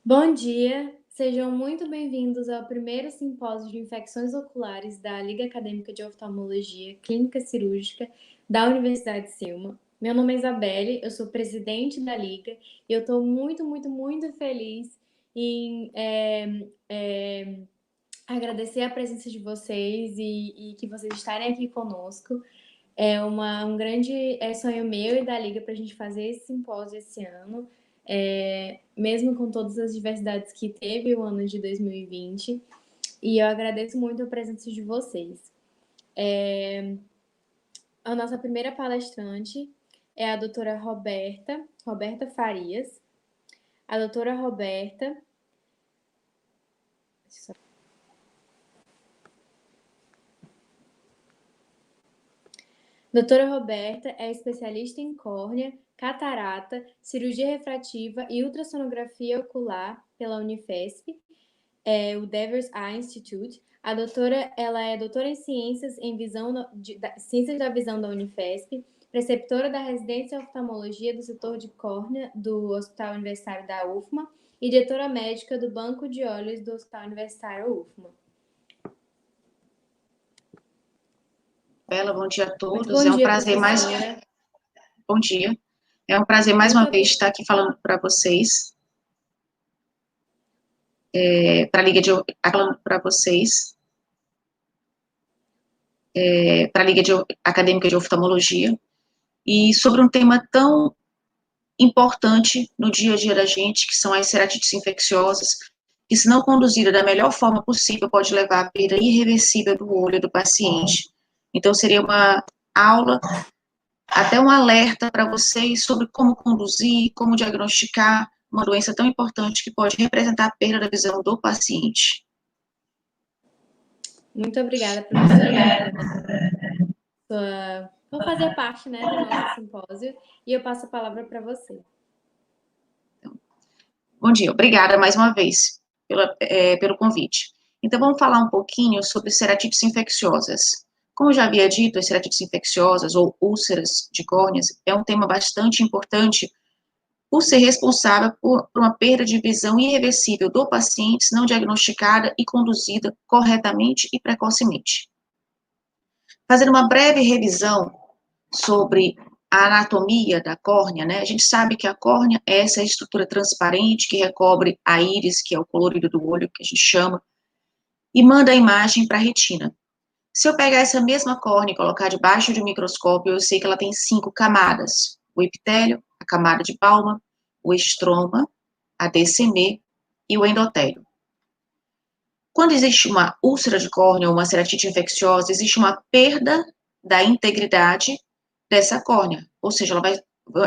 Bom dia, sejam muito bem-vindos ao primeiro simpósio de infecções oculares da Liga Acadêmica de Oftalmologia Clínica Cirúrgica da Universidade Silma. Meu nome é Isabelle, eu sou presidente da Liga e eu estou muito feliz em agradecer a presença de vocês e que vocês estarem aqui conosco. Um grande sonho meu e da Liga para a gente fazer esse simpósio esse ano, mesmo com todas as diversidades que teve o ano de 2020. E eu agradeço muito a presença de vocês. A nossa primeira palestrante é a doutora Roberta Farias. A doutora Roberta... Doutora Roberta é especialista em córnea, catarata, cirurgia refrativa e ultrassonografia ocular pela Unifesp, o Devers Eye Institute. Ela é doutora em ciências ciências da visão da Unifesp, preceptora da residência em oftalmologia do setor de córnea do Hospital Universitário da UFMA e diretora médica do Banco de Olhos do Hospital Universitário UFMA. Bom dia a todos. Bom dia, Bom dia. É um prazer mais uma vez estar aqui falando para vocês. Para a Liga Acadêmica de Oftalmologia, e sobre um tema tão importante no dia a dia da gente, que são as ceratites infecciosas, que, se não conduzida da melhor forma possível, pode levar à perda irreversível do olho do paciente. Então, seria uma aula, até um alerta para vocês sobre como conduzir, como diagnosticar uma doença tão importante que pode representar a perda da visão do paciente. Muito obrigada por fazer parte, do nosso simpósio, e eu passo a palavra para você. Bom dia, obrigada mais uma vez pelo convite. Então, vamos falar um pouquinho sobre ceratites infecciosas. Como eu já havia dito, as ceratites infecciosas, ou úlceras de córneas, é um tema bastante importante por ser responsável por uma perda de visão irreversível do paciente se não diagnosticada e conduzida corretamente e precocemente. Fazendo uma breve revisão sobre a anatomia da córnea, né? A gente sabe que a córnea é essa estrutura transparente que recobre a íris, que é o colorido do olho, que a gente chama, e manda a imagem para a retina. Se eu pegar essa mesma córnea e colocar debaixo de um microscópio, eu sei que ela tem 5 camadas: o epitélio, a camada de Baumann, o estroma, a DCM e o endotélio. Quando existe uma úlcera de córnea ou uma ceratite infecciosa, existe uma perda da integridade dessa córnea, ou seja, ela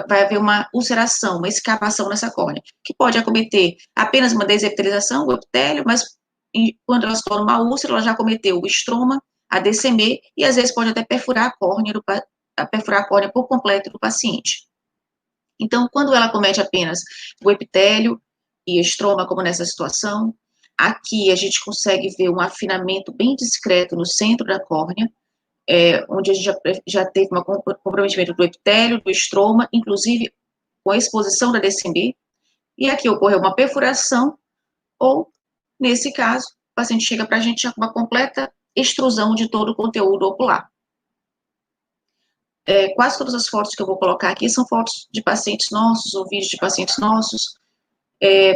vai haver uma ulceração, uma escavação nessa córnea, que pode acometer apenas uma desepitelização, o epitélio, mas quando ela se torna uma úlcera, ela já acometeu o estroma, a DCM, e às vezes pode até perfurar a córnea por completo do paciente. Então, quando ela acomete apenas o epitélio e estroma, como nessa situação, aqui a gente consegue ver um afinamento bem discreto no centro da córnea, onde a gente já teve um comprometimento do epitélio, do estroma, inclusive com a exposição da DCM, e aqui ocorreu uma perfuração, ou, nesse caso, o paciente chega para a gente já com uma completa extrusão de todo o conteúdo ocular. Quase todas as fotos que eu vou colocar aqui são fotos de pacientes nossos, ou vídeos de pacientes nossos,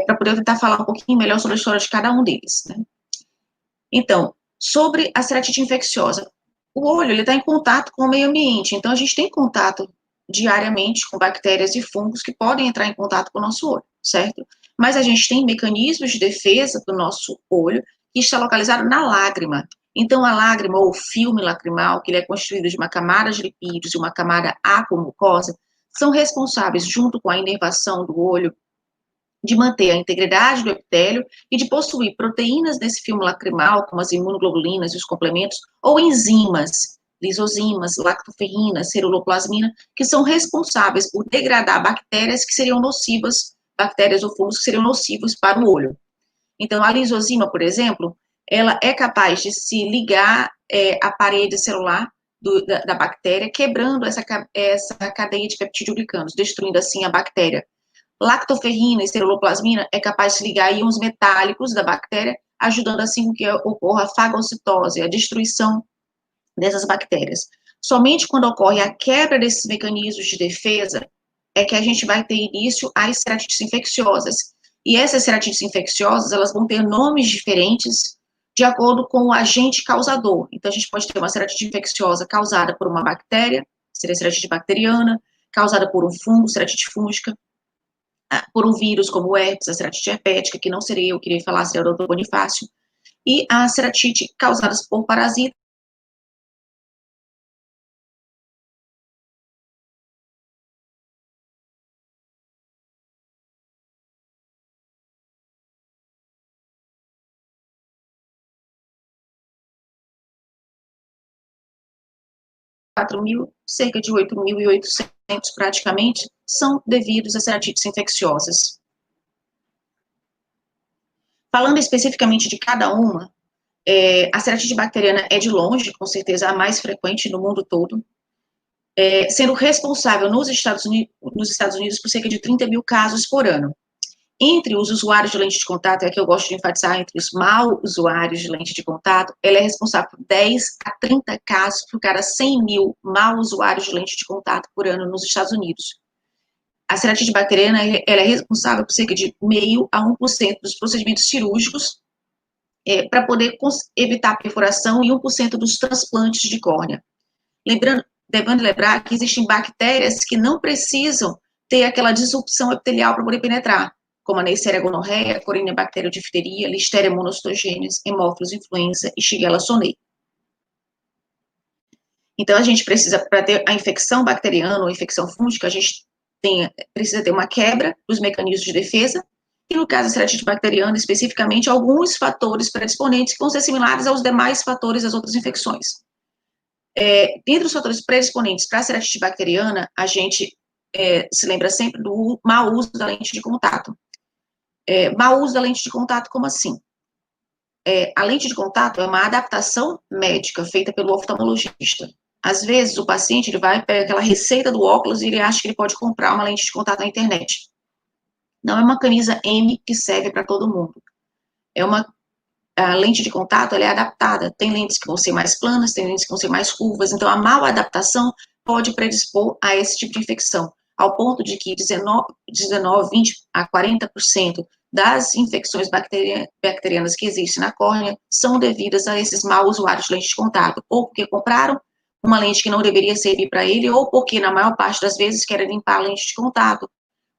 para poder tentar falar um pouquinho melhor sobre a história de cada um deles, né? Então, sobre a ceratite infecciosa, o olho está em contato com o meio ambiente, então a gente tem contato diariamente com bactérias e fungos que podem entrar em contato com o nosso olho, certo? Mas a gente tem mecanismos de defesa do nosso olho que está localizado na lágrima. Então, a lágrima, ou o filme lacrimal, que ele é constituído de uma camada de lipídios e uma camada aquomucosa, são responsáveis, junto com a inervação do olho, de manter a integridade do epitélio e de possuir proteínas nesse filme lacrimal, como as imunoglobulinas e os complementos, ou enzimas, lisozimas, lactoferrina, ceruloplasmina, que são responsáveis por degradar bactérias que seriam nocivas, bactérias ou fungos que seriam nocivos para o olho. Então, a lisozima, por exemplo, ela é capaz de se ligar à parede celular da bactéria, quebrando essa cadeia de peptidoglicanos, destruindo assim a bactéria. Lactoferrina e ceruloplasmina é capaz de ligar íons metálicos da bactéria, ajudando assim que ocorra a fagocitose, a destruição dessas bactérias. Somente quando ocorre a quebra desses mecanismos de defesa é que a gente vai ter início às ceratites infecciosas. E essas ceratites infecciosas, elas vão ter nomes diferentes de acordo com o agente causador. Então, a gente pode ter uma ceratite infecciosa causada por uma bactéria, seria ceratite bacteriana, causada por um fungo, ceratite fúngica, por um vírus como o herpes, a ceratite herpética, que não seria eu, queria falar, seria o doutor Bonifácio, e a ceratite causadas por parasitas, 4.000, cerca de 8.800 praticamente, são devidos a ceratites infecciosas. Falando especificamente de cada uma, a ceratite bacteriana é de longe, com certeza, a mais frequente no mundo todo, sendo responsável nos Estados Unidos por cerca de 30 mil casos por ano. Entre os usuários de lente de contato, é que eu gosto de enfatizar, entre os mal usuários de lente de contato, ela é responsável por 10 a 30 casos por cada 100 mil mal usuários de lente de contato por ano nos Estados Unidos. A ceratite bacteriana, ela é responsável por cerca de 0,5% a 1% dos procedimentos cirúrgicos para poder evitar a perfuração e 1% dos transplantes de córnea. Devendo lembrar que existem bactérias que não precisam ter aquela disrupção epitelial para poder penetrar, como a Neisseria gonorreia, Corynebacterium diphtheria, Listeria monocytogenes, Haemophilus influenza e Shigella sonei. Então, a gente precisa, para ter a infecção bacteriana ou infecção fúngica, a gente precisa ter uma quebra dos mecanismos de defesa, e no caso da ceratite bacteriana, especificamente, alguns fatores predisponentes que vão ser similares aos demais fatores das outras infecções. Dentre os fatores predisponentes para a ceratite bacteriana, a gente se lembra sempre do mau uso da lente de contato. Mau uso da lente de contato, como assim? A lente de contato é uma adaptação médica feita pelo oftalmologista. Às vezes, o paciente ele vai pegar aquela receita do óculos e ele acha que ele pode comprar uma lente de contato na internet. Não é uma camisa M que serve para todo mundo. A lente de contato ela é adaptada. Tem lentes que vão ser mais planas, tem lentes que vão ser mais curvas. Então, a mal adaptação pode predispor a esse tipo de infecção, ao ponto de que 20 a 40% das infecções bacterianas que existem na córnea são devidas a esses mal usuários de lente de contato, ou porque compraram uma lente que não deveria servir para ele, ou porque, na maior parte das vezes, querem limpar a lente de contato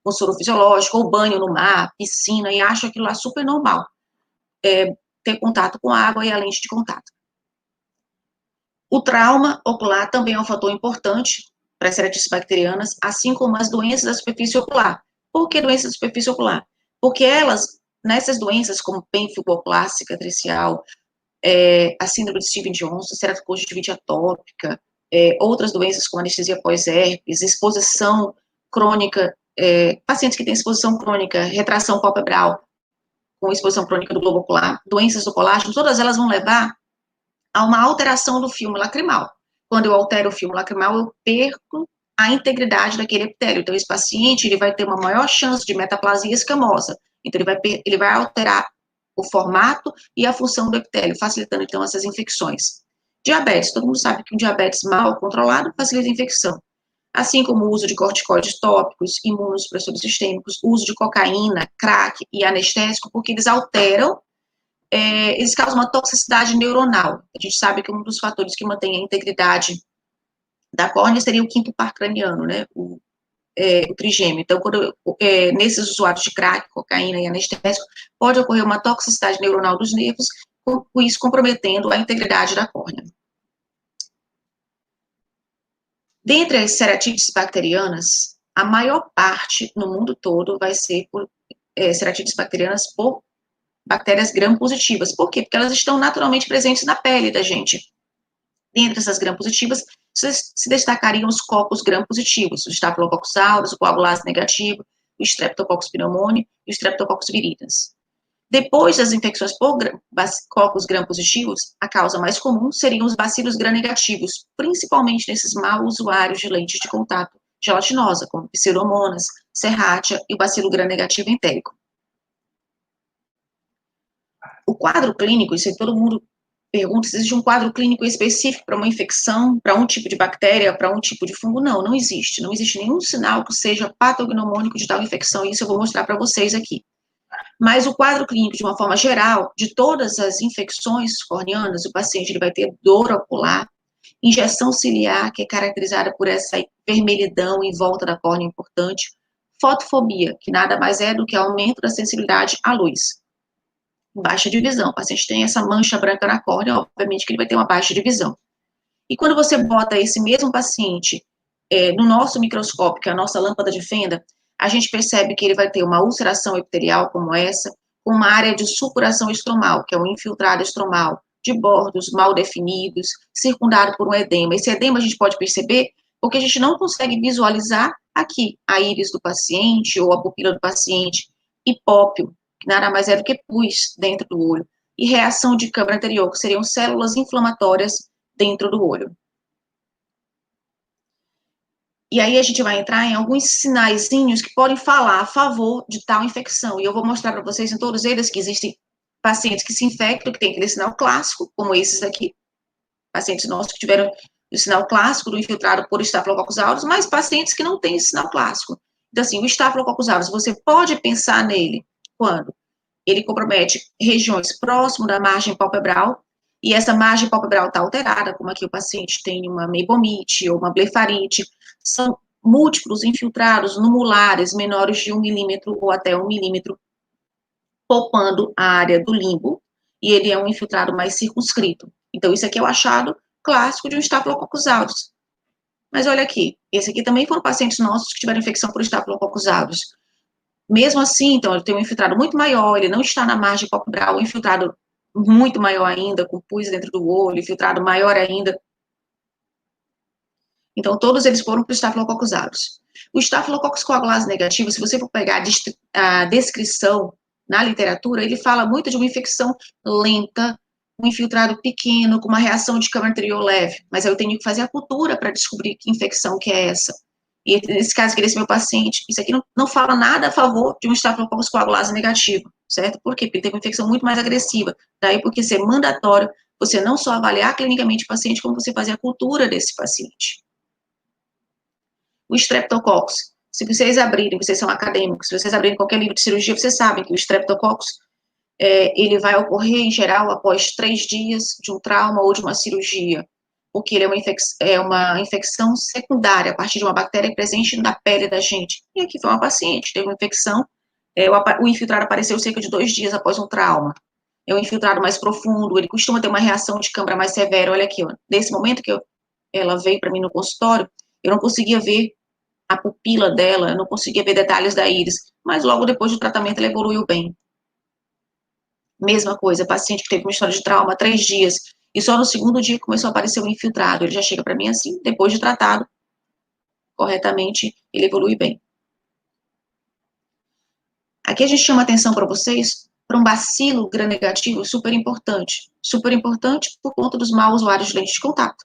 com soro fisiológico, ou banho no mar, piscina, e acham aquilo lá super normal. Ter contato com a água e a lente de contato. O trauma ocular também é um fator importante para as ceratites bacterianas, assim como as doenças da superfície ocular. Por que doenças da superfície ocular? Porque elas, nessas doenças como pênfilo ocular cicatricial, a síndrome de Stevens-Johnson, ceratoconjuntivite atópica, outras doenças como anestesia pós-herpes, exposição crônica, pacientes que têm exposição crônica, retração palpebral, com exposição crônica do globo ocular, doenças do colágeno, todas elas vão levar a uma alteração do filme lacrimal. Quando eu altero o filme lacrimal, eu perco a integridade daquele epitélio. Então, esse paciente ele vai ter uma maior chance de metaplasia escamosa. Então, ele vai alterar o formato e a função do epitélio, facilitando, então, essas infecções. Diabetes. Todo mundo sabe que um diabetes mal controlado facilita a infecção. Assim como o uso de corticoides tópicos, imunossupressores sistêmicos, uso de cocaína, crack e anestésico, porque eles alteram, eles causam uma toxicidade neuronal. A gente sabe que um dos fatores que mantém a integridade da córnea seria o quinto par craniano, né, o trigêmeo. Então, nesses usuários de crack, cocaína e anestésico, pode ocorrer uma toxicidade neuronal dos nervos, com isso comprometendo a integridade da córnea. Dentre as ceratites bacterianas, a maior parte no mundo todo vai ser por ceratites bacterianas por bactérias gram-positivas. Por quê? Porque elas estão naturalmente presentes na pele da gente. Dentre essas gram-positivas, se destacariam os cocos gram-positivos, o Staphylococcus aureus, o coagulase negativo, o Streptococcus pneumoniae e o Streptococcus viridans. Depois das infecções por cocos gram-positivos, a causa mais comum seriam os bacilos gram-negativos, principalmente nesses mal usuários de lentes de contato gelatinosa, como Pseudomonas, Serratia e o bacilo gram-negativo entérico. O quadro clínico, isso aí todo mundo pergunta se existe um quadro clínico específico para uma infecção, para um tipo de bactéria, para um tipo de fungo. Não, não existe. Não existe nenhum sinal que seja patognomônico de tal infecção, e isso eu vou mostrar para vocês aqui. Mas o quadro clínico, de uma forma geral, de todas as infecções corneanas, o paciente ele vai ter dor ocular, injeção ciliar, que é caracterizada por essa vermelhidão em volta da córnea importante, fotofobia, que nada mais é do que aumento da sensibilidade à luz. Baixa de visão, o paciente tem essa mancha branca na córnea, obviamente que ele vai ter uma baixa de visão. E quando você bota esse mesmo paciente no nosso microscópio, que é a nossa lâmpada de fenda, a gente percebe que ele vai ter uma ulceração epitelial como essa, com uma área de supuração estromal, que é um infiltrado estromal, de bordos mal definidos, circundado por um edema. Esse edema a gente pode perceber porque a gente não consegue visualizar aqui a íris do paciente ou a pupila do paciente, hipópio, que nada mais é do que pus dentro do olho, e reação de câmara anterior, que seriam células inflamatórias dentro do olho. E aí a gente vai entrar em alguns sinaizinhos que podem falar a favor de tal infecção. E eu vou mostrar para vocês em todos eles que existem pacientes que se infectam, que tem aquele sinal clássico, como esses aqui, pacientes nossos que tiveram o sinal clássico do infiltrado por Staphylococcus aureus, mas pacientes que não têm esse sinal clássico. Então, assim, o Staphylococcus aureus, você pode pensar nele quando ele compromete regiões próximas da margem palpebral, e essa margem palpebral está alterada, como aqui o paciente tem uma meibomite ou uma blefarite, são múltiplos infiltrados numulares menores de 1 milímetro ou até 1 milímetro, poupando a área do limbo, e ele é um infiltrado mais circunscrito. Então, isso aqui é o achado clássico de um Staphylococcus aureus. Mas olha aqui, esse aqui também foram pacientes nossos que tiveram infecção por Staphylococcus aureus. Mesmo assim, então, ele tem um infiltrado muito maior, ele não está na margem palpebral, um infiltrado muito maior ainda, com pus dentro do olho, infiltrado maior ainda. Então, todos eles foram para o Staphylococcus aureus. O Staphylococcus coagulase negativo, se você for pegar a descrição na literatura, ele fala muito de uma infecção lenta, um infiltrado pequeno, com uma reação de câmara anterior leve. Mas eu tenho que fazer a cultura para descobrir que infecção que é essa. E nesse caso, que esse meu paciente, isso aqui não fala nada a favor de um Staphylococcus coagulase negativo, certo? Por quê? Porque ele teve uma infecção muito mais agressiva. Daí porque ser mandatório você não só avaliar clinicamente o paciente, como você fazer a cultura desse paciente. O Streptococcus, se vocês abrirem, vocês são acadêmicos, se vocês abrirem qualquer livro de cirurgia, vocês sabem que o Streptococcus, ele vai ocorrer, em geral, após 3 dias de um trauma ou de uma cirurgia, porque ele é uma infecção secundária, a partir de uma bactéria presente na pele da gente. E aqui foi uma paciente, teve uma infecção, o infiltrado apareceu cerca de 2 dias após um trauma. É um infiltrado mais profundo, ele costuma ter uma reação de câmara mais severa. Olha aqui, ó, nesse momento que ela veio para mim no consultório, eu não conseguia ver a pupila dela, eu não conseguia ver detalhes da íris, mas logo depois do tratamento ela evoluiu bem. Mesma coisa, paciente que teve uma história de trauma, 3 dias, e só no segundo dia começou a aparecer um infiltrado, ele já chega para mim assim, depois de tratado corretamente, ele evolui bem. Aqui a gente chama atenção para vocês para um bacilo gram-negativo super importante por conta dos maus usuários de lente de contato.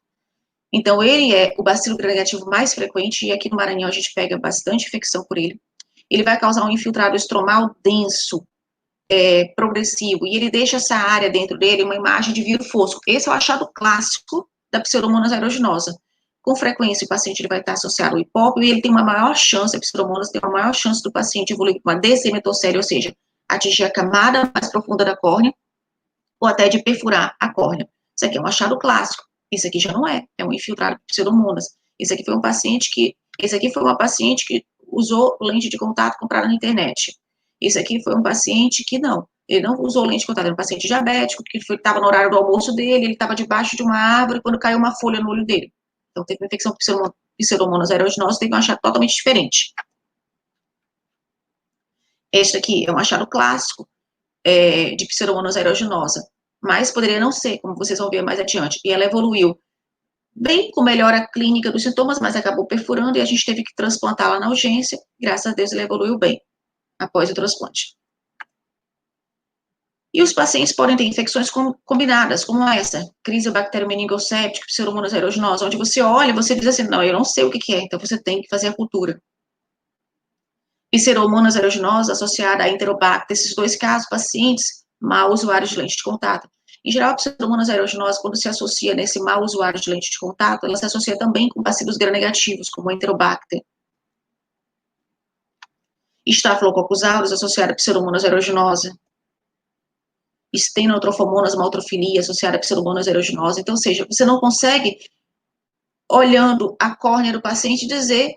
Então, ele é o bacilo gram-negativo mais frequente, e aqui no Maranhão a gente pega bastante infecção por ele. Ele vai causar um infiltrado estromal denso, progressivo, e ele deixa essa área dentro dele uma imagem de vidro fosco. Esse é o achado clássico da Pseudomonas aeruginosa. Com frequência, o paciente ele vai estar associado ao hipópio, e ele tem uma maior chance, a Pseudomonas tem uma maior chance do paciente evoluir com uma descemetocele, ou seja, atingir a camada mais profunda da córnea, ou até de perfurar a córnea. Isso aqui é um achado clássico. Isso aqui já não é um infiltrado por Pseudomonas. Esse aqui foi uma paciente que usou lente de contato comprada na internet. Esse aqui foi um paciente que ele não usou lente de contato, era um paciente diabético, que estava no horário do almoço dele, ele estava debaixo de uma árvore quando caiu uma folha no olho dele. Então, teve uma infecção por Pseudomonas aeruginosa, teve um achado totalmente diferente. Este aqui é um achado clássico de Pseudomonas aeruginosa, mas poderia não ser, como vocês vão ver mais adiante. E ela evoluiu bem com melhora clínica dos sintomas, mas acabou perfurando e a gente teve que transplantá-la na urgência. Graças a Deus ela evoluiu bem após o transplante. E os pacientes podem ter infecções combinadas, como essa, crise bacteriomenigosséptica, pseudomonas aeruginosa, onde você olha e você diz assim, não, eu não sei o que é, então você tem que fazer a cultura. Pseudomonas aeruginosa associada a Enterobacter, esses dois casos, pacientes mal usuários de lente de contato. Em geral, a pseudomonas aeruginosa, quando se associa nesse mau usuário de lente de contato, ela se associa também com bacilos gram-negativos, como o Enterobacter. Staphylococcus aureus associada a pseudomonas aeruginosa. Stenotrofomonas maltrofilia associada a pseudomonas aeruginosa. Então, ou seja, você não consegue, olhando a córnea do paciente, dizer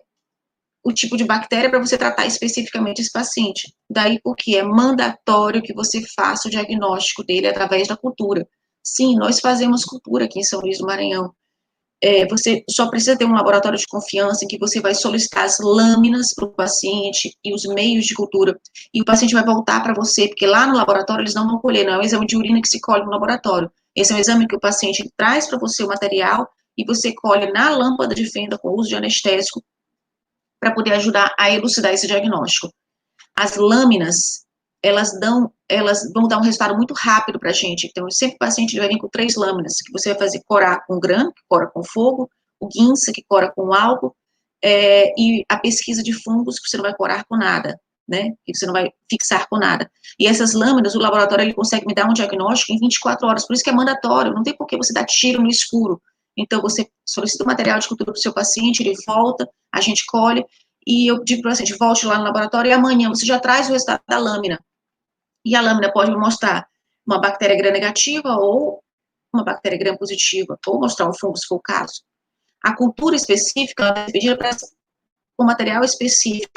o tipo de bactéria para você tratar especificamente esse paciente. Daí porque é mandatório que você faça o diagnóstico dele através da cultura. Sim, nós fazemos cultura aqui em São Luís do Maranhão. Você só precisa ter um laboratório de confiança em que você vai solicitar as lâminas para o paciente e os meios de cultura, e o paciente vai voltar para você, porque lá no laboratório eles não vão colher, não é um exame de urina que se colhe no laboratório. Esse é um exame que o paciente traz para você o material e você colhe na lâmpada de fenda com uso de anestésico para poder ajudar a elucidar esse diagnóstico. As lâminas, elas vão dar um resultado muito rápido para a gente. Então, sempre o paciente vai vir com 3 lâminas, que você vai fazer corar com grã, que cora com fogo, o guinça, que cora com álcool, e a pesquisa de fungos, que você não vai corar com nada, né? Que você não vai fixar com nada. E essas lâminas, o laboratório, ele consegue me dar um diagnóstico em 24 horas, por isso que é mandatório, não tem por que você dar tiro no escuro. Então, você solicita o material de cultura para o seu paciente, ele volta, a gente colhe, e eu digo para o paciente, volte lá no laboratório e amanhã você já traz o resultado da lâmina. E a lâmina pode me mostrar uma bactéria gram-negativa ou uma bactéria gram-positiva, ou mostrar um fungo, se for o caso. A cultura específica, ela é pedida para um material específico.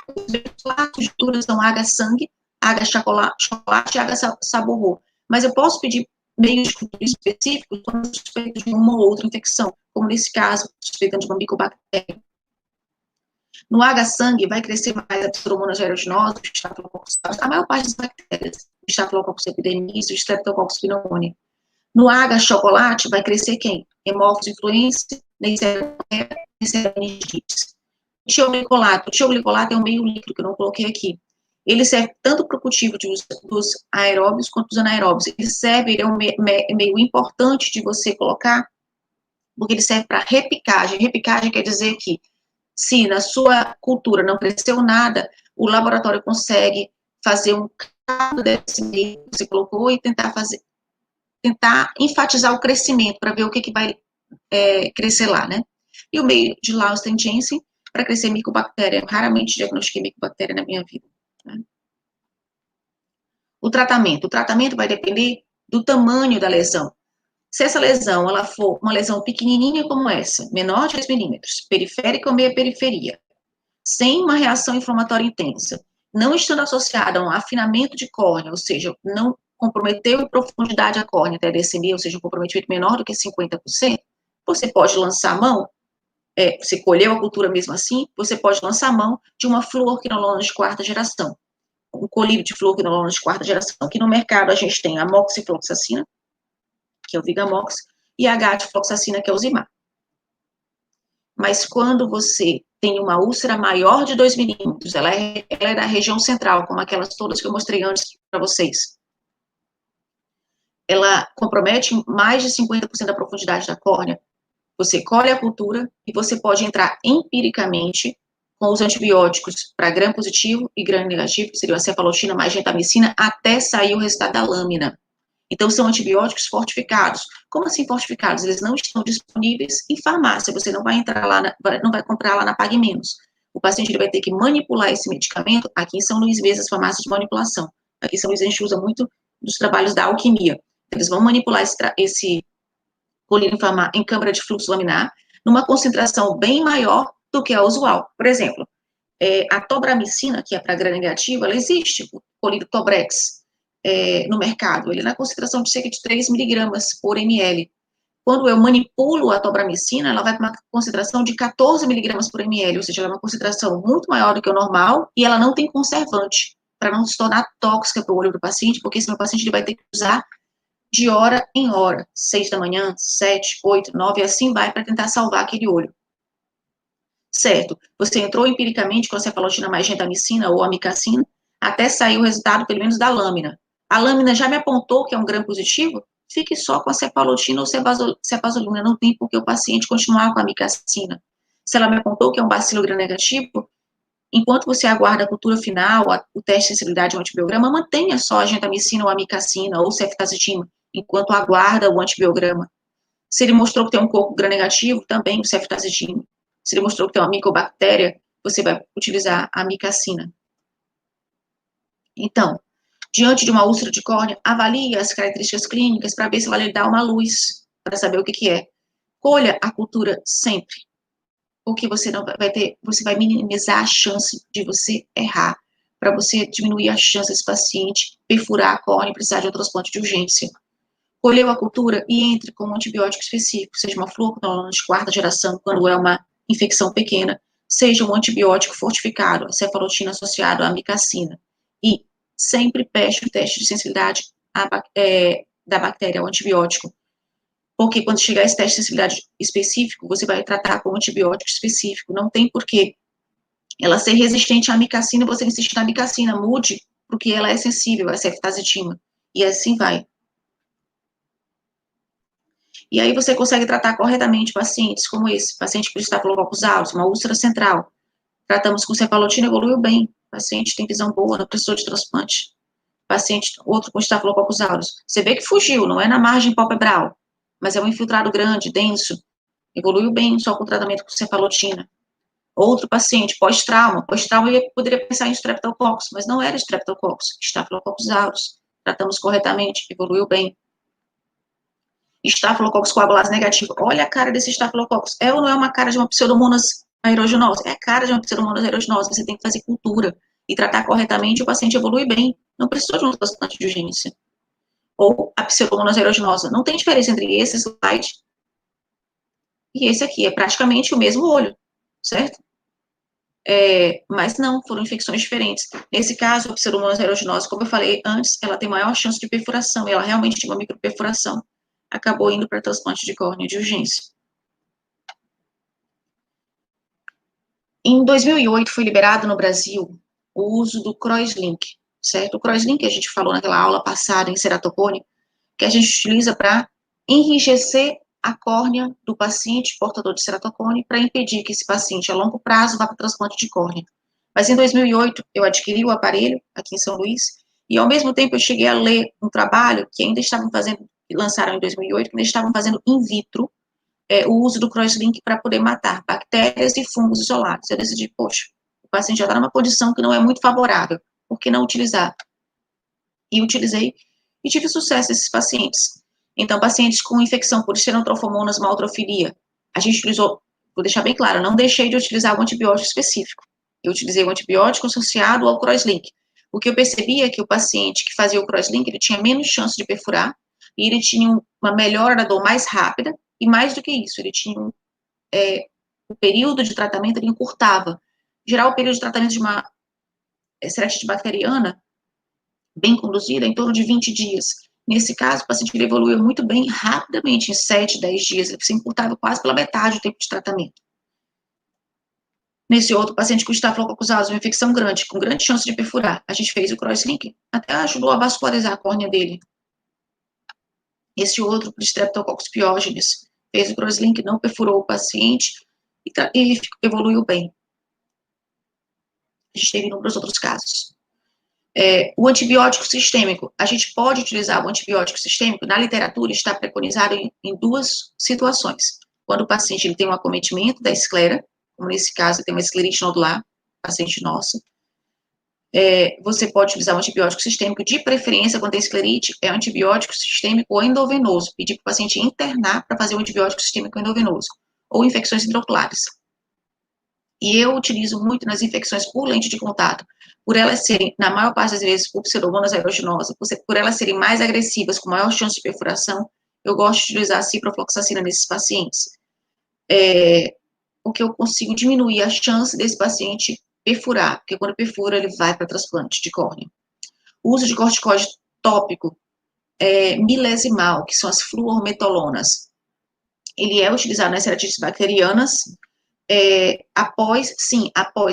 As culturas são H-sangue, H-chocolate e H-saborro. Mas eu posso pedir meios de cultura específicos quando eu suspeito de uma ou outra infecção, como nesse caso, suspeitando de uma micobactéria. No H-sangue vai crescer mais a pseudomonas aeruginosa, a maior parte das bactérias, Staphylococcus epidermidis e Streptococcus pneumoniae. No H-chocolate vai crescer quem? Hemófilos influenza, Neisseria meningitidis. O tioglicolato é um meio líquido, que eu não coloquei aqui. Ele serve tanto para o cultivo dos aeróbios quanto dos anaeróbios. Ele é um meio importante de você colocar, porque ele serve para repicagem. Repicagem quer dizer que se na sua cultura não cresceu nada, o laboratório consegue fazer um caldo desse meio que você colocou e tentar enfatizar o crescimento, para ver o que vai crescer lá, né? E o meio de Lausten-Jensen, para crescer micobactéria. Eu raramente diagnostiquei micobactéria na minha vida. Né? O tratamento vai depender do tamanho da lesão. Se essa lesão ela for uma lesão pequenininha como essa, menor de 2 milímetros, periférica ou meia periferia, sem uma reação inflamatória intensa, não estando associada a um afinamento de córnea, ou seja, não comprometeu em profundidade a córnea até descender, ou seja, um comprometimento menor do que 50%, você pode lançar a mão, você colheu a cultura mesmo assim, você pode lançar a mão de uma fluoroquinolona de 4ª geração, um colírio de fluoroquinolona de 4ª geração, que no mercado a gente tem a moxifloxacina, que é o Vigamox, e a gatifloxacina, que é o Zimar. Mas quando você tem uma úlcera maior de 2 milímetros, ela é da região central, como aquelas todas que eu mostrei antes para vocês. Ela compromete mais de 50% da profundidade da córnea. Você colhe a cultura e você pode entrar empiricamente com os antibióticos para gram positivo e gram negativo, que seriam a cefaloxina mais gentamicina, até sair o resultado da lâmina. Então, são antibióticos fortificados. Como assim fortificados? Eles não estão disponíveis em farmácia. Você não vai entrar lá, não vai comprar lá na Pague Menos. O paciente ele vai ter que manipular esse medicamento. Aqui em São Luís, mesmo as farmácias de manipulação. Aqui em São Luís, a gente usa muito dos trabalhos da alquimia. Eles vão manipular esse colírio em câmara de fluxo laminar numa concentração bem maior do que a usual. Por exemplo, a tobramicina, que é para gram negativo, ela existe, o colírio Tobrex, no mercado, ele é na concentração de cerca de 3 miligramas por ml. Quando eu manipulo a tobramicina, ela vai para uma concentração de 14 miligramas por ml, ou seja, ela é uma concentração muito maior do que o normal, e ela não tem conservante, para não se tornar tóxica para o olho do paciente, porque senão o paciente ele vai ter que usar de hora em hora, 6 da manhã, 7, 8, 9, e assim vai, para tentar salvar aquele olho. Certo, você entrou empiricamente com a cefalotina mais gentamicina ou amicacina, até sair o resultado, pelo menos, da lâmina. A lâmina já me apontou que é um gram positivo, fique só com a cefalotina ou cefazolina, não tem por que o paciente continuar com a amicacina. Se ela me apontou que é um bacilo gram-negativo, enquanto você aguarda a cultura final, o teste de sensibilidade ao antibiograma, mantenha só a gentamicina ou amicacina ou ceftazidima, enquanto aguarda o antibiograma. Se ele mostrou que tem um corpo gram-negativo, também o ceftazidima. Se ele mostrou que tem uma micobactéria, você vai utilizar a amicacina. Então, diante de uma úlcera de córnea, avalie as características clínicas para ver se vai lhe dar uma luz, para saber o que é. Colha a cultura sempre, porque você não vai ter, você vai minimizar a chance de você errar, para você diminuir a chance desse paciente perfurar a córnea e precisar de um transplante de urgência. Colheu a cultura e entre com um antibiótico específico, seja uma fluoroquinolona de quarta geração, quando é uma infecção pequena, seja um antibiótico fortificado, a cefalotina associado à amicacina. E sempre peça o teste de sensibilidade da bactéria ao antibiótico, porque quando chegar esse teste de sensibilidade específico, você vai tratar com um antibiótico específico. Não tem porquê ela ser resistente à amicacina e você insistir na amicacina. Mude, porque ela é sensível a ceftazidima. E assim vai. E aí você consegue tratar corretamente pacientes como esse, paciente com estafilococcus aureus, uma úlcera central. Tratamos com cefalotina, evoluiu bem. Paciente tem visão boa, não precisou de transplante. Paciente, outro com estafilococcus aureus. Você vê que fugiu, não é na margem palpebral, mas é um infiltrado grande, denso. Evoluiu bem só com tratamento com cefalotina. Outro paciente, pós-trauma eu poderia pensar em streptococcus, mas não era streptococcus, estafilococcus aureus. Tratamos corretamente, evoluiu bem. Estafilococcus coagulase negativo. Olha a cara desse estafilococcus. É ou não é uma cara de uma pseudomonas aeruginosa? É a cara de uma pseudomonas aeruginosa. Você tem que fazer cultura e tratar corretamente, o paciente evolui bem. Não precisou de um transplante de urgência. Ou a pseudomonas aeruginosa. Não tem diferença entre esse slide e esse aqui. É praticamente o mesmo olho, certo? Mas não, foram infecções diferentes. Nesse caso, a pseudomonas aeruginosa, como eu falei antes, ela tem maior chance de perfuração. E ela realmente tinha uma microperfuração. Acabou indo para transplante de córnea de urgência. Em 2008, foi liberado no Brasil o uso do CrossLink, certo? O CrossLink, a gente falou naquela aula passada em ceratocone, que a gente utiliza para enrijecer a córnea do paciente portador de ceratocone para impedir que esse paciente, a longo prazo, vá para o transplante de córnea. Mas em 2008, eu adquiri o aparelho aqui em São Luís, e ao mesmo tempo eu cheguei a ler um trabalho que ainda estavam fazendo, lançaram em 2008, que ainda estavam fazendo in vitro, o uso do crosslink para poder matar bactérias e fungos isolados. Eu decidi, poxa, o paciente já está numa condição que não é muito favorável, por que não utilizar? E utilizei e tive sucesso nesses pacientes. Então, pacientes com infecção por xenotrofomonas maltrofilia, a gente utilizou, vou deixar bem claro, não deixei de utilizar o antibiótico específico. Eu utilizei o antibiótico associado ao crosslink. O que eu percebia é que o paciente que fazia o crosslink, ele tinha menos chance de perfurar, e ele tinha uma melhora da dor mais rápida, e mais do que isso, ele tinha o período de tratamento, ele encurtava. Em geral, o período de tratamento de uma ceratite bacteriana, bem conduzida, é em torno de 20 dias. Nesse caso, o paciente ele evoluiu muito bem, rapidamente, em 7, 10 dias, ele se encurtava quase pela metade do tempo de tratamento. Nesse outro paciente com estafilococcus aureus, uma infecção grande, com grande chance de perfurar, a gente fez o crosslink, até ajudou a vascularizar a córnea dele. Esse outro, Streptococcus pyogenes, fez o crosslink, não perfurou o paciente e evoluiu bem. A gente teve inúmeros outros casos. O antibiótico sistêmico, a gente pode utilizar o antibiótico sistêmico, na literatura está preconizado em duas situações. Quando o paciente ele tem um acometimento da esclera, como nesse caso, tem uma esclerite nodular, paciente nosso, você pode utilizar um antibiótico sistêmico, de preferência, quando tem esclerite, é um antibiótico sistêmico ou endovenoso, pedir para o paciente internar para fazer um antibiótico sistêmico endovenoso, ou infecções hidroculares. E eu utilizo muito nas infecções por lente de contato, por elas serem, na maior parte das vezes, por pseudomonas aeruginosa, por elas serem mais agressivas, com maior chance de perfuração, eu gosto de utilizar a ciprofloxacina nesses pacientes. O que eu consigo diminuir a chance desse paciente perfurar, porque quando perfura, ele vai para transplante de córnea. O uso de corticoide tópico milesimal, que são as fluormetolonas, ele é utilizado nas ceratites bacterianas, após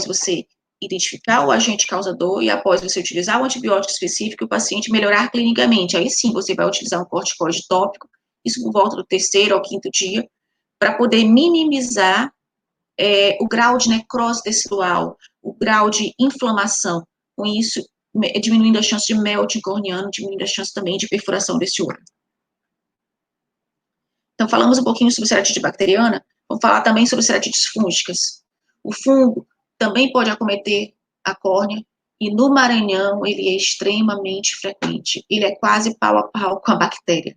você identificar o agente causador e após você utilizar o antibiótico específico, o paciente melhorar clinicamente. Aí sim, você vai utilizar um corticoide tópico, isso por volta do 3º ao 5º dia, para poder minimizar o grau de necrose tecidual, o grau de inflamação. Com isso, diminuindo a chance de melting corneano, diminuindo a chance também de perfuração desse olho. Então, falamos um pouquinho sobre ceratite bacteriana, vamos falar também sobre ceratites fúngicas. O fungo também pode acometer a córnea, e no Maranhão ele é extremamente frequente, ele é quase pau a pau com a bactéria.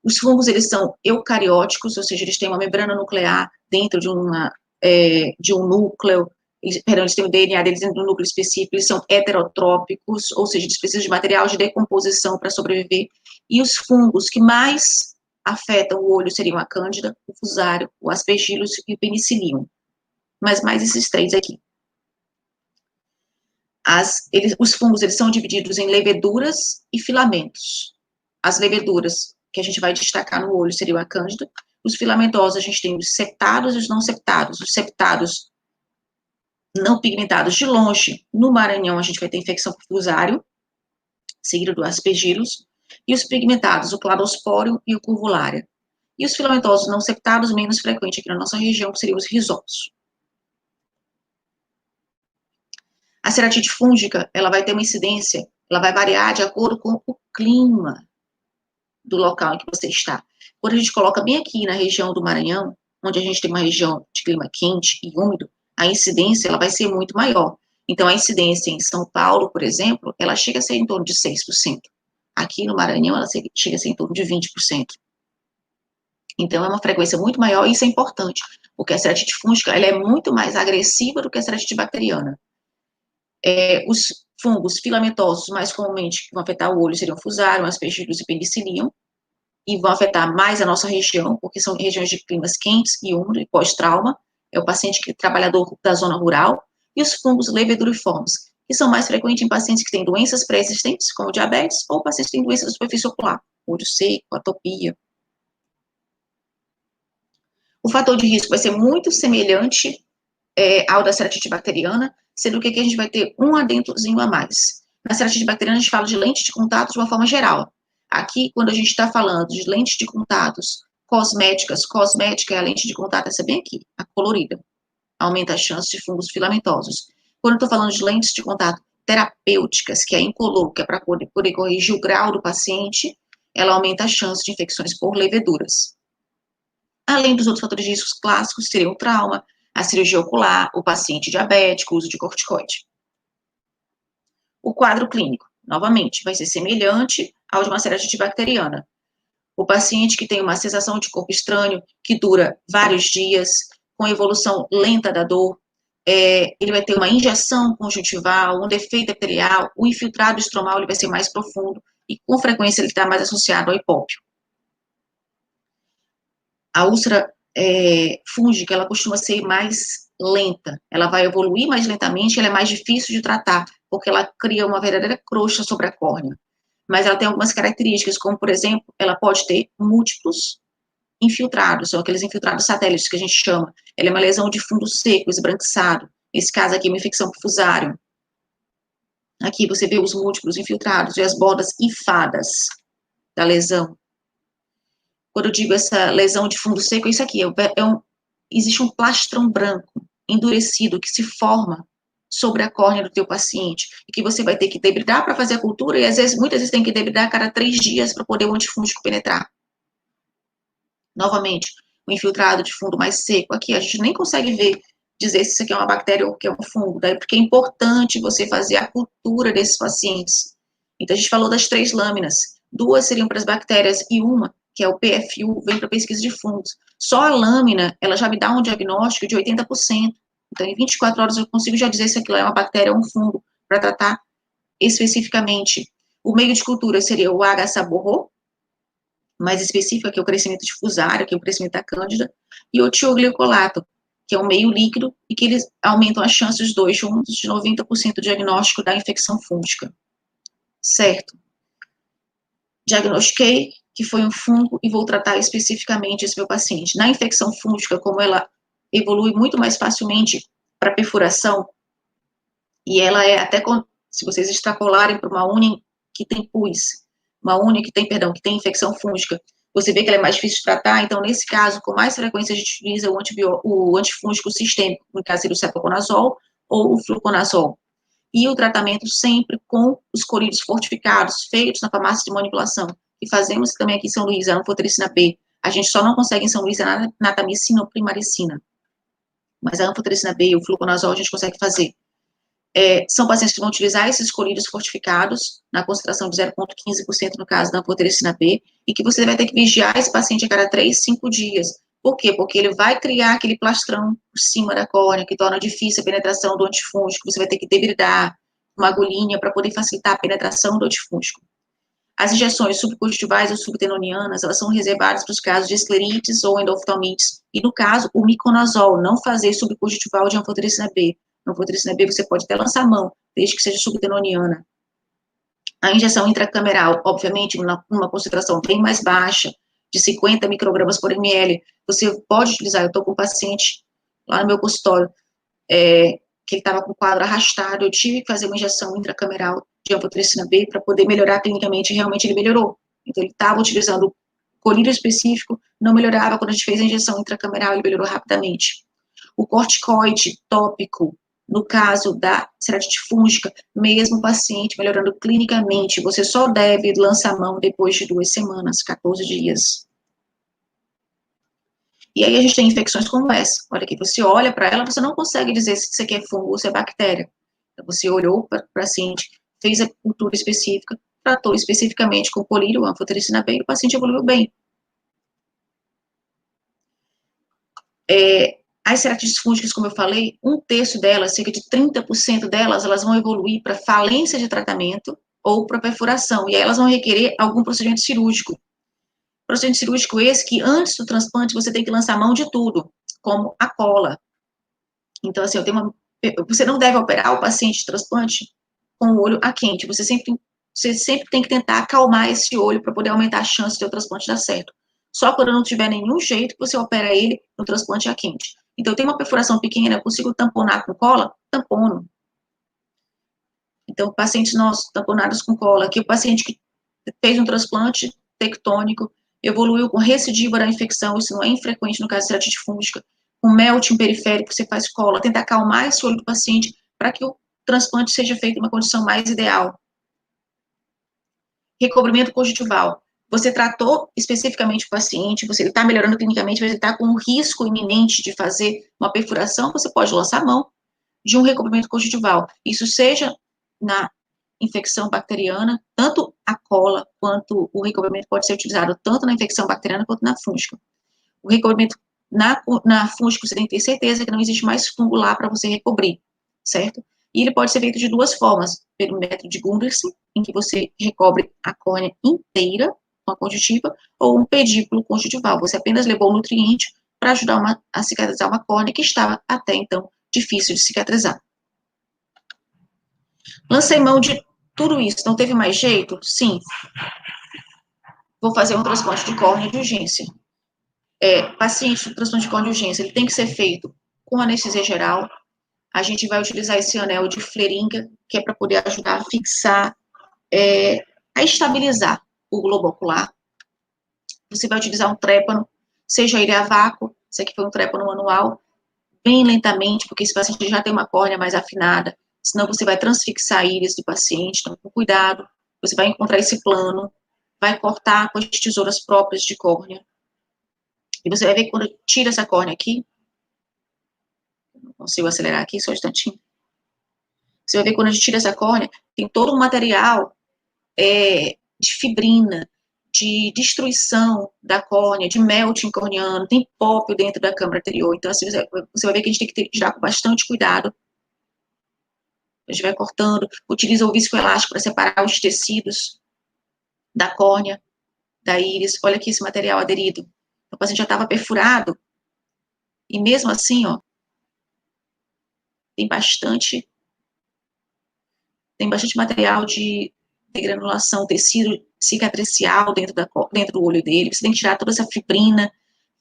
Os fungos, eles são eucarióticos, ou seja, eles têm uma membrana nuclear dentro de um núcleo, eles têm o DNA deles dentro de um núcleo específico, eles são heterotrópicos, ou seja, eles precisam de material de decomposição para sobreviver, e os fungos que mais afetam o olho seriam a cândida, o fusário, o aspergillus e o penicillium, mas mais esses 3 aqui. Os fungos, eles são divididos em leveduras e filamentos. As leveduras, que a gente vai destacar no olho, seriam a cândida. Os filamentosos, a gente tem os septados e os não septados. Os septados não pigmentados, de longe, no Maranhão, a gente vai ter infecção por fusário, seguido do aspergillus. E os pigmentados, o cladospório e o curvulária. E os filamentosos não septados, menos frequente aqui na nossa região, que seriam os risópodos. A ceratite fúngica, ela vai ter uma incidência, ela vai variar de acordo com o clima do local em que você está. Quando a gente coloca bem aqui na região do Maranhão, onde a gente tem uma região de clima quente e úmido, a incidência, ela vai ser muito maior. Então, a incidência em São Paulo, por exemplo, ela chega a ser em torno de 6%. Aqui no Maranhão, ela chega a ser em torno de 20%. Então, é uma frequência muito maior, e isso é importante, porque a ceratite fúngica, ela é muito mais agressiva do que a ceratite bacteriana. Os fungos filamentosos, mais comumente, que vão afetar o olho, seriam fusário, aspergillus e penicillium, e vão afetar mais a nossa região, porque são regiões de climas quentes e úmidos, e pós-trauma, é o paciente que é trabalhador da zona rural, e os fungos leveduriformes, que são mais frequentes em pacientes que têm doenças pré-existentes, como diabetes, ou pacientes que têm doenças da superfície ocular, olho seco, atopia. O fator de risco vai ser muito semelhante ao da ceratite bacteriana, sendo que aqui a gente vai ter um adentrozinho a mais. Na ceratite bacteriana, a gente fala de lente de contato de uma forma geral. Aqui, quando a gente está falando de lentes de contatos cosméticas, cosmética é a lente de contato, essa bem aqui, a colorida, aumenta a chance de fungos filamentosos. Quando eu estou falando de lentes de contato terapêuticas, que é incolor, que é para poder corrigir o grau do paciente, ela aumenta a chance de infecções por leveduras. Além dos outros fatores de risco clássicos, seriam o trauma, a cirurgia ocular, o paciente diabético, o uso de corticoide. O quadro clínico, novamente, vai ser semelhante ao de uma ceratite bacteriana. O paciente que tem uma sensação de corpo estranho, que dura vários dias, com evolução lenta da dor, ele vai ter uma injeção conjuntival, um defeito epitelial, o infiltrado estromal ele vai ser mais profundo, e com frequência ele está mais associado ao hipópio. A úlcera fúngica, ela costuma ser mais lenta, ela vai evoluir mais lentamente, ela é mais difícil de tratar, porque ela cria uma verdadeira crosta sobre a córnea. Mas ela tem algumas características, como, por exemplo, ela pode ter múltiplos infiltrados, são aqueles infiltrados satélites que a gente chama. Ela é uma lesão de fundo seco, esbranquiçado. Nesse caso aqui, uma infecção por fusário. Aqui você vê os múltiplos infiltrados e as bordas hifadas da lesão. Quando eu digo essa lesão de fundo seco, é isso aqui, existe um plastrão branco, endurecido, que se forma sobre a córnea do teu paciente, e que você vai ter que debridar para fazer a cultura, e muitas vezes tem que debridar a cada 3 dias para poder o antifúngico penetrar. Novamente, o infiltrado de fundo mais seco, aqui a gente nem consegue dizer se isso aqui é uma bactéria ou que é um fungo, daí porque é importante você fazer a cultura desses pacientes. Então, a gente falou das 3 lâminas, 2 seriam para as bactérias e uma, que é o PFU, vem para pesquisa de fungos. Só a lâmina, ela já me dá um diagnóstico de 80%. Então, em 24 horas eu consigo já dizer se aquilo é uma bactéria ou um fungo, para tratar especificamente. O meio de cultura seria o H. saborro, mais específico, que é o crescimento de fusário, que é o crescimento da cândida, e o tioglicolato, que é um meio líquido, e que eles aumentam as chances, os dois juntos, de 90% do diagnóstico da infecção fúngica. Certo. Diagnostiquei que foi um fungo e vou tratar especificamente esse meu paciente. Na infecção fúngica, como ela evolui muito mais facilmente para perfuração, E ela é até, se vocês extrapolarem para uma unha que tem pus, uma unha que tem, perdão, que tem infecção fúngica, você vê que ela é mais difícil de tratar, então, nesse caso, com mais frequência, a gente utiliza o antifúngico sistêmico, no caso, seria o cetoconazol ou o fluconazol. E o tratamento sempre com os colírios fortificados, feitos na farmácia de manipulação, que fazemos também aqui em São Luís, a anfotericina B. A gente só não consegue em São Luís a natamicina ou primaricina, mas a anfotericina B e o fluconazol a gente consegue fazer. São pacientes que vão utilizar esses colírios fortificados, na concentração de 0,15% no caso da anfotericina B, e que você vai ter que vigiar esse paciente a cada 3, 5 dias. Por quê? Porque ele vai criar aquele plastrão por cima da córnea, que torna difícil a penetração do antifúngico, você vai ter que debridar uma agulhinha para poder facilitar a penetração do antifúngico. As injeções subconjuntivais ou subtenonianas, elas são reservadas para os casos de esclerites ou endoftalmites, e no caso, o miconazol, não fazer subconjuntival de anfotericina B. Anfotericina B você pode até lançar a mão, desde que seja subtenoniana. A injeção intracameral, obviamente, numa concentração bem mais baixa, de 50 microgramas por ml, você pode utilizar. Eu estou com um paciente lá no meu consultório, que ele estava com o quadro arrastado, eu tive que fazer uma injeção intracameral de anfotericina B para poder melhorar clinicamente, e realmente ele melhorou. Então, ele estava utilizando colírio específico, não melhorava, quando a gente fez a injeção intracameral, ele melhorou rapidamente. O corticoide tópico, no caso da ceratite fúngica, mesmo o paciente melhorando clinicamente, você só deve lançar a mão depois de 2 semanas, 14 dias. E aí a gente tem infecções como essa. Olha aqui, você olha para ela, você não consegue dizer se isso aqui é fungo ou se é bactéria. Então, você olhou para o paciente, fez a cultura específica, tratou especificamente com colírio, anfotericina B, e o paciente evoluiu bem. As ceratites fúngicas, como eu falei, 1/3 delas, cerca de 30% delas, elas vão evoluir para falência de tratamento ou para perfuração, e aí elas vão requerer algum procedimento cirúrgico. Procedimento cirúrgico esse que, antes do transplante, você tem que lançar a mão de tudo, como a cola. Então, assim, você não deve operar o paciente de transplante com o olho a quente, você sempre tem que tentar acalmar esse olho para poder aumentar a chance de o transplante dar certo. Só quando não tiver nenhum jeito que você opera ele no transplante a quente. Então, tem uma perfuração pequena, eu consigo tamponar com cola? Tampono. Então, pacientes nossos tamponados com cola, que o paciente que fez um transplante tectônico, evoluiu com recidiva da infecção, isso não é infrequente no caso de ceratite fúngica, com melting periférico, você faz cola, tenta acalmar esse olho do paciente para que o transplante seja feito em uma condição mais ideal. Recobrimento conjuntival. Você tratou especificamente o paciente, ele está melhorando clinicamente, mas ele está com um risco iminente de fazer uma perfuração, você pode lançar a mão de um recobrimento conjuntival. Isso seja na infecção bacteriana, tanto a cola quanto o recobrimento pode ser utilizado tanto na infecção bacteriana quanto na fúngica. O recobrimento na fúngica, você tem que ter certeza que não existe mais fungo lá para você recobrir, certo? E ele pode ser feito de 2 formas, pelo método de Gundersen, em que você recobre a córnea inteira com a conjuntiva, ou um pedículo conjuntival. Você apenas levou o nutriente para ajudar a cicatrizar uma córnea que estava, até então, difícil de cicatrizar. Lancei mão de tudo isso, não teve mais jeito? Sim. Vou fazer um transplante de córnea de urgência. Paciente com transplante de córnea de urgência, ele tem que ser feito com anestesia geral. A gente vai utilizar esse anel de Fleringa, que é para poder ajudar a fixar, a estabilizar o globo ocular. Você vai utilizar um trépano, seja ele a vácuo, esse aqui foi um trépano manual, bem lentamente, porque esse paciente já tem uma córnea mais afinada, senão você vai transfixar a íris do paciente, então com cuidado, você vai encontrar esse plano, vai cortar com as tesouras próprias de córnea, e você vai ver que quando tira essa córnea aqui, não consigo acelerar aqui, só um instantinho, você vai ver que quando a gente tira essa córnea, tem todo um material de fibrina, de destruição da córnea, de melting corneano, tem pópio dentro da câmara anterior. Então, assim, você vai ver que a gente tem que tirar com bastante cuidado. A gente vai cortando, utiliza o viscoelástico para separar os tecidos da córnea, da íris. Olha aqui esse material aderido. O paciente já estava perfurado, e mesmo assim, ó, tem bastante material de granulação, tecido cicatricial dentro do olho dele. Você tem que tirar toda essa fibrina,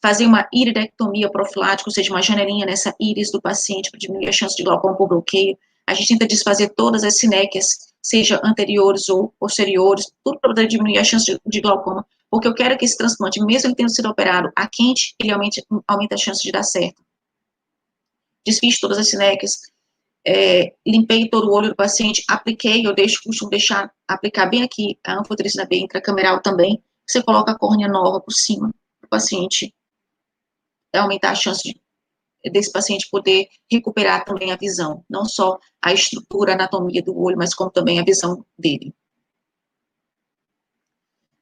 fazer uma iridectomia profilática, ou seja, uma janelinha nessa íris do paciente para diminuir a chance de glaucoma por bloqueio. A gente tenta desfazer todas as sinéquias, seja anteriores ou posteriores, tudo para poder diminuir a chance de glaucoma, porque eu quero que esse transplante, mesmo ele tendo sido operado a quente, ele aumenta a chance de dar certo. Desfiz todas as sinéquias, limpei todo o olho do paciente, apliquei, costumo deixar, aplicar bem aqui a anfotericina B intracameral também, você coloca a córnea nova por cima do paciente, aumentar a chance desse paciente poder recuperar também a visão, não só a estrutura, a anatomia do olho, mas como também a visão dele.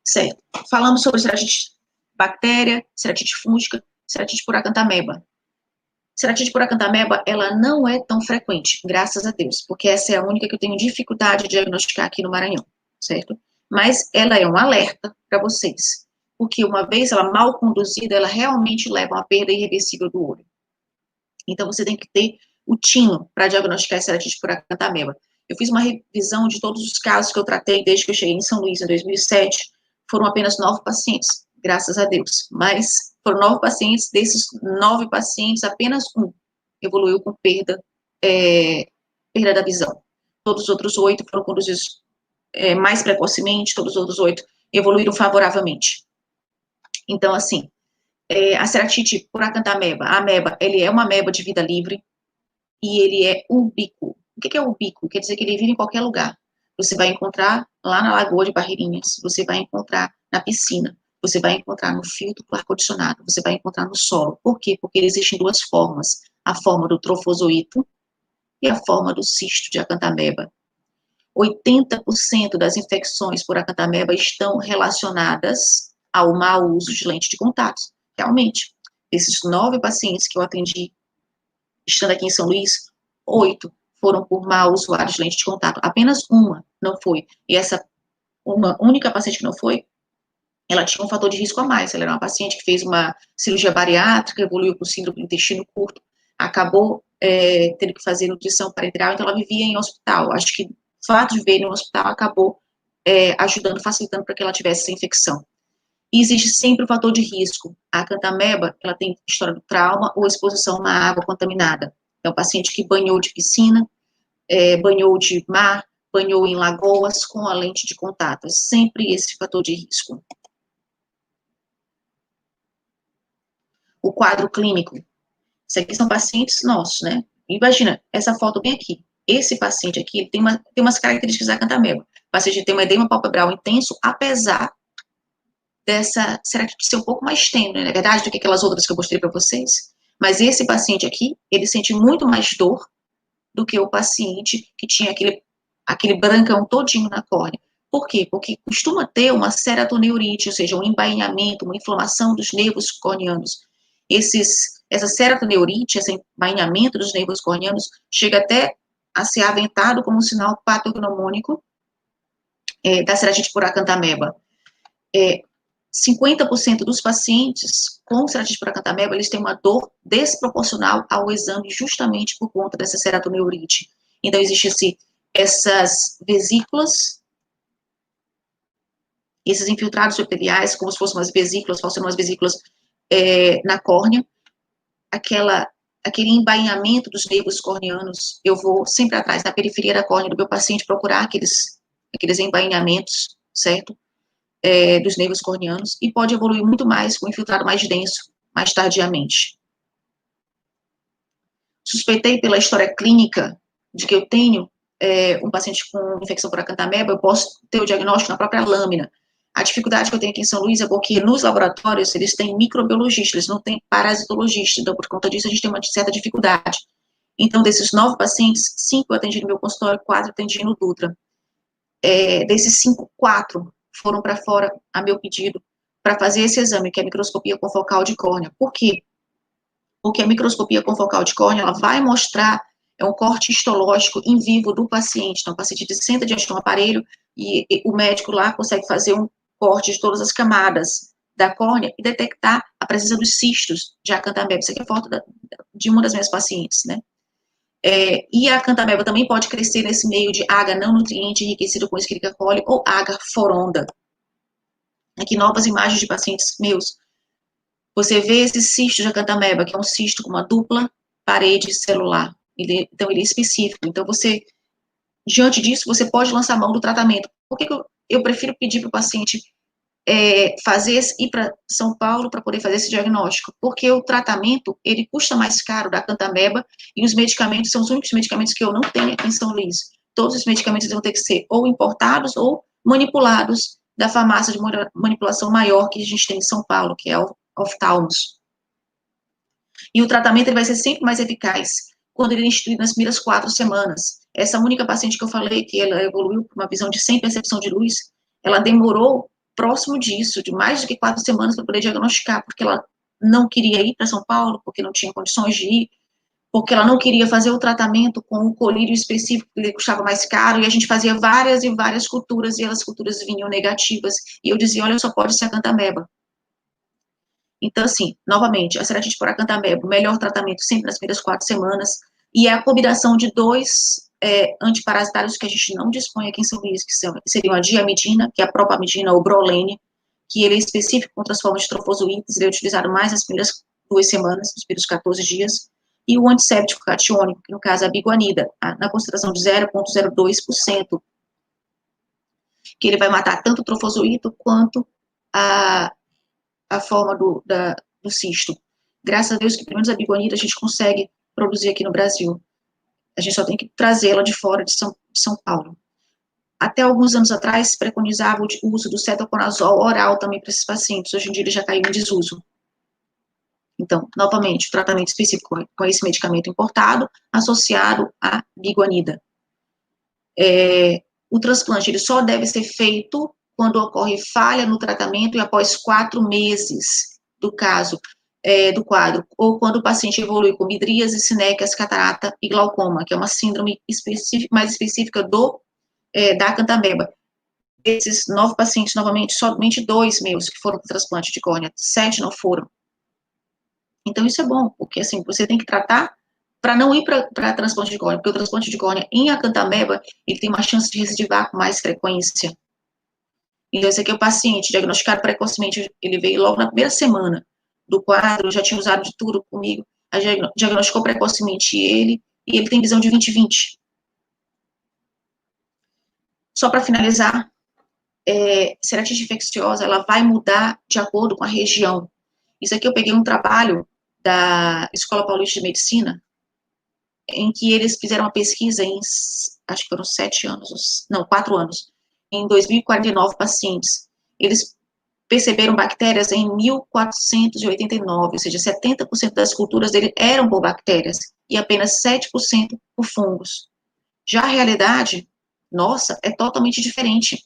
Certo. Falamos sobre ceratite bactéria, ceratite fúngica, ceratite por acanthameba. Ceratite por acanthameba, ela não é tão frequente, graças a Deus, porque essa é a única que eu tenho dificuldade de diagnosticar aqui no Maranhão, certo? Mas ela é um alerta para vocês, porque uma vez ela mal conduzida, ela realmente leva a uma perda irreversível do olho. Então, você tem que ter o tino para diagnosticar a ceratite por acanthameba. Eu fiz uma revisão de todos os casos que eu tratei desde que eu cheguei em São Luís, em 2007, foram apenas 9 pacientes, graças a Deus, mas foram 9 pacientes, desses 9 pacientes, apenas um evoluiu com perda da visão. Todos os outros 8 foram conduzidos mais precocemente, todos os outros 8 evoluíram favoravelmente. Então, assim, a ceratite por acanthameba, a ameba, ele é uma ameba de vida livre e ele é ubíquo. O que é ubíquo? Quer dizer que ele vive em qualquer lugar. Você vai encontrar lá na Lagoa de Barreirinhas, você vai encontrar na piscina, você vai encontrar no filtro do ar-condicionado, você vai encontrar no solo. Por quê? Porque existem 2 formas, a forma do trofozoito e a forma do cisto de acanthameba. 80% das infecções por acanthameba estão relacionadas ao mau uso de lente de contato. Realmente, esses 9 pacientes que eu atendi, estando aqui em São Luís, 8 foram por mau usuário de lente de contato. Apenas uma não foi. E essa uma única paciente que não foi, ela tinha um fator de risco a mais. Ela era uma paciente que fez uma cirurgia bariátrica, evoluiu com síndrome do intestino curto, acabou tendo que fazer nutrição parenteral, então ela vivia em hospital. Acho que o fato de viver em um hospital acabou ajudando, facilitando para que ela tivesse essa infecção. E existe sempre o fator de risco. A acanthameba, ela tem história do trauma ou exposição na água contaminada. É um paciente que banhou de piscina, banhou de mar, banhou em lagoas com a lente de contato. É sempre esse fator de risco. O quadro clínico. Isso aqui são pacientes nossos, né? Imagina, essa foto bem aqui. Esse paciente aqui, ele tem umas características da acanthameba. O paciente tem um edema palpebral intenso, apesar dessa ceratite ser um pouco mais tênue, não é verdade, do que aquelas outras que eu mostrei para vocês. Mas esse paciente aqui, ele sente muito mais dor do que o paciente que tinha aquele brancão todinho na córnea. Por quê? Porque costuma ter uma ceratoneurite, ou seja, um embainhamento, uma inflamação dos nervos corneanos. Essa ceratoneurite, esse embainhamento dos nervos corneanos, chega até a ser aventado como um sinal patognomônico da ceratite por acanthameba. 50% dos pacientes com ceratite por acanthameba, eles têm uma dor desproporcional ao exame justamente por conta dessa ceratoneurite. Então, existem essas vesículas, esses infiltrados epiteliais, como se fossem umas vesículas, falsando umas vesículas na córnea, aquele embainhamento dos nervos corneanos, eu vou sempre atrás, na periferia da córnea do meu paciente, procurar aqueles embainhamentos, certo? Dos nervos corneanos, e pode evoluir muito mais com infiltrado mais denso, mais tardiamente. Suspeitei pela história clínica de que eu tenho um paciente com infecção por acanthameba, eu posso ter o diagnóstico na própria lâmina. A dificuldade que eu tenho aqui em São Luís é porque nos laboratórios eles têm microbiologistas, eles não têm parasitologistas, então por conta disso a gente tem uma certa dificuldade. Então, desses 9 pacientes, 5 eu atendi no meu consultório, 4 eu atendi no Dutra. Desses 5, 4 foram para fora a meu pedido para fazer esse exame, que é a microscopia confocal de córnea. Por quê? Porque a microscopia confocal de córnea, ela vai mostrar um corte histológico em vivo do paciente. Então, o paciente senta diante de um aparelho e o médico lá consegue fazer um corte de todas as camadas da córnea e detectar a presença dos cistos de acanthameba. Isso aqui é foto de uma das minhas pacientes, né? E a acanthameba também pode crescer nesse meio de agar não nutriente enriquecido com Escherichia coli ou agar foronda. Aqui novas imagens de pacientes meus. Você vê esse cisto de acanthameba, que é um cisto com uma dupla parede celular. Então, ele é específico. Então, diante disso, você pode lançar mão do tratamento. Por que eu prefiro pedir para o paciente ir para São Paulo para poder fazer esse diagnóstico? Porque o tratamento, ele custa mais caro da Cantameba, e os medicamentos são os únicos medicamentos que eu não tenho aqui em São Luís. Todos os medicamentos vão ter que ser ou importados ou manipulados da farmácia de manipulação maior que a gente tem em São Paulo, que é a Oftalmos. E o tratamento ele vai ser sempre mais eficaz quando ele é instituído nas primeiras 4 semanas. Essa única paciente que eu falei, que ela evoluiu para uma visão de sem percepção de luz, ela demorou próximo disso, de mais do que 4 semanas para poder diagnosticar, porque ela não queria ir para São Paulo, porque não tinha condições de ir, porque ela não queria fazer o tratamento com um colírio específico, que lhe custava mais caro, e a gente fazia várias e várias culturas, e as culturas vinham negativas, e eu dizia, olha, só pode ser a Cantameba. Então, assim, novamente, a ceratite por acantameba, o melhor tratamento sempre nas primeiras 4 semanas, e é a combinação de 2 antiparasitários que a gente não dispõe aqui em São Luís, que seriam a diamidina, que é a propamidina ou brolene, que ele é específico contra as formas de trofozoítes, ele é utilizado mais nas primeiras 2 semanas, nos primeiros 14 dias, e o antisséptico catiônico, que no caso é a biguanida, na concentração de 0,02%, que ele vai matar tanto o trofozoito quanto a forma do cisto. Graças a Deus que pelo menos a biguanida a gente consegue produzir aqui no Brasil. A gente só tem que trazê-la de fora de São Paulo. Até alguns anos atrás, preconizava o uso do cetoconazol oral também para esses pacientes. Hoje em dia ele já caiu em desuso. Então, novamente, o tratamento específico com esse medicamento importado, associado à biguanida. O transplante, ele só deve ser feito quando ocorre falha no tratamento e após 4 meses do quadro, ou quando o paciente evolui com midríase, sinéquias, catarata e glaucoma, que é uma síndrome mais específica da acantameba. Esses 9 pacientes, novamente, somente 2 meus que foram para transplante de córnea, 7 não foram. Então, isso é bom, porque, assim, você tem que tratar para não ir para transplante de córnea, porque o transplante de córnea em acantameba, ele tem uma chance de recidivar com mais frequência. Então, esse aqui é o paciente diagnosticado precocemente, ele veio logo na primeira semana do quadro, já tinha usado de tudo comigo, diagnosticou precocemente ele, e ele tem visão de 20/20. Só para finalizar, ceratite infecciosa, ela vai mudar de acordo com a região. Isso aqui eu peguei um trabalho da Escola Paulista de Medicina, em que eles fizeram uma pesquisa acho que foram 4 anos, em 2.049 pacientes. Eles perceberam bactérias em 1.489, ou seja, 70% das culturas dele eram por bactérias, e apenas 7% por fungos. Já a realidade, nossa, é totalmente diferente.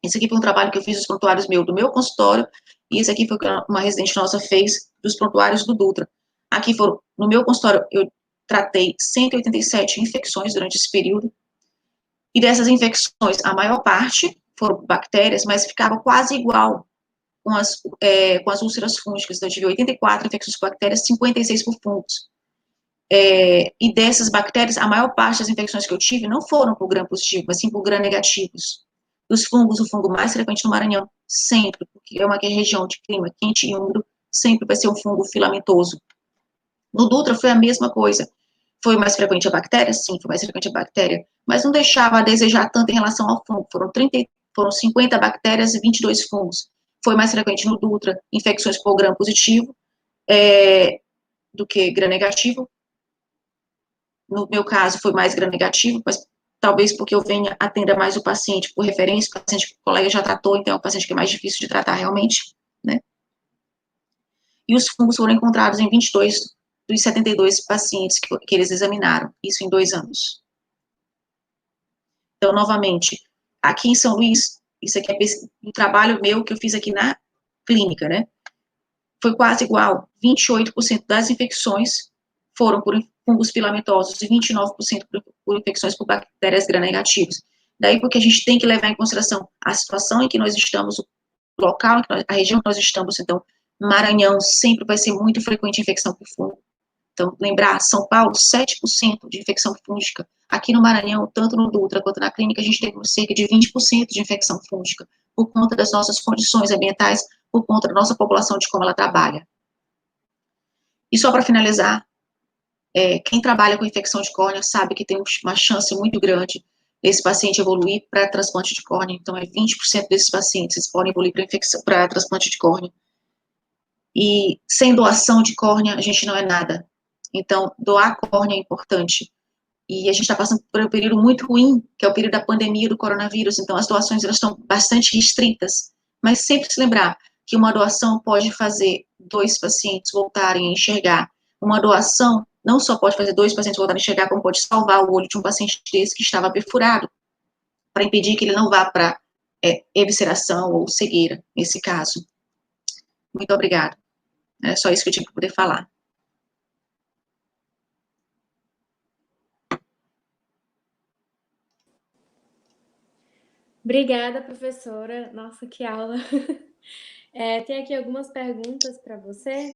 Esse aqui foi um trabalho que eu fiz dos prontuários do meu consultório, e esse aqui foi que uma residente nossa fez dos prontuários do Dutra. Aqui foram, no meu consultório, eu tratei 187 infecções durante esse período, e dessas infecções, a maior parte foram bactérias, mas ficava quase igual com as úlceras fúngicas. Então, eu tive 84 infecções por bactérias, 56 por fungos. E dessas bactérias, a maior parte das infecções que eu tive não foram por gram positivo, mas sim por gram negativos. Os fungos, o fungo mais frequente no Maranhão, sempre, porque é uma região de clima quente e úmido, sempre vai ser um fungo filamentoso. No Dutra foi a mesma coisa. Foi mais frequente a bactéria? Sim, foi mais frequente a bactéria, mas não deixava a desejar tanto em relação ao fungo. Foram 50 bactérias e 22 fungos. Foi mais frequente no Dutra, infecções por gram positivo do que gram negativo. No meu caso, foi mais gram negativo, mas talvez porque eu atenda mais o paciente por referência, o paciente que o colega já tratou, então é um paciente que é mais difícil de tratar realmente, né? E os fungos foram encontrados em 22 dos 72 pacientes que eles examinaram, isso em 2 anos. Então, novamente, aqui em São Luís, isso aqui é um trabalho meu que eu fiz aqui na clínica, né? Foi quase igual, 28% das infecções foram por fungos filamentosos e 29% por infecções por bactérias gram-negativas. Daí porque a gente tem que levar em consideração a situação em que nós estamos, o local, a região que nós estamos. Então, Maranhão sempre vai ser muito frequente infecção por fungo. Então, lembrar, São Paulo, 7% de infecção fúngica. Aqui no Maranhão, tanto no Dutra quanto na clínica, a gente teve cerca de 20% de infecção fúngica, por conta das nossas condições ambientais, por conta da nossa população, de como ela trabalha. E só para finalizar, Quem trabalha com infecção de córnea sabe que tem uma chance muito grande desse paciente evoluir para transplante de córnea. Então, 20% desses pacientes podem evoluir para transplante de córnea. E sem doação de córnea, a gente não é nada. Então, doar córnea é importante. E a gente está passando por um período muito ruim, que é o período da pandemia do coronavírus. Então, as doações elas estão bastante restritas. Mas sempre se lembrar que uma doação pode fazer 2 pacientes voltarem a enxergar. Uma doação não só pode fazer 2 pacientes voltarem a enxergar, como pode salvar o olho de um paciente desse que estava perfurado, para impedir que ele não vá para evisceração ou cegueira, nesse caso. Muito obrigada. É só isso que eu tinha que poder falar. Obrigada, professora. Nossa, que aula. Tem aqui algumas perguntas para você.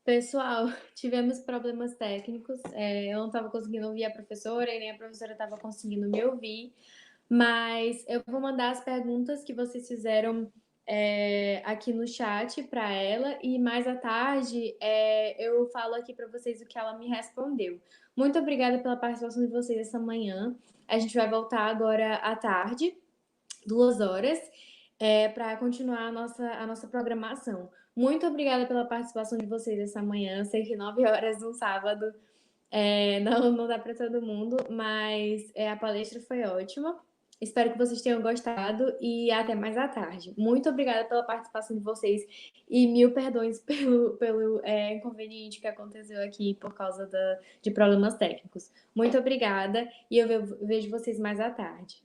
Pessoal, tivemos problemas técnicos. Eu não estava conseguindo ouvir a professora e nem a professora estava conseguindo me ouvir. Mas eu vou mandar as perguntas que vocês fizeram aqui no chat para ela e mais à tarde eu falo aqui para vocês o que ela me respondeu. Muito obrigada pela participação de vocês essa manhã. A gente vai voltar agora à tarde, 2 horas, para continuar a nossa programação. Muito obrigada pela participação de vocês essa manhã. Sei que 9 horas no sábado não dá para todo mundo, mas a palestra foi ótima. Espero que vocês tenham gostado e até mais à tarde. Muito obrigada pela participação de vocês e mil perdões pelo inconveniente que aconteceu aqui por causa de problemas técnicos. Muito obrigada e eu vejo vocês mais à tarde.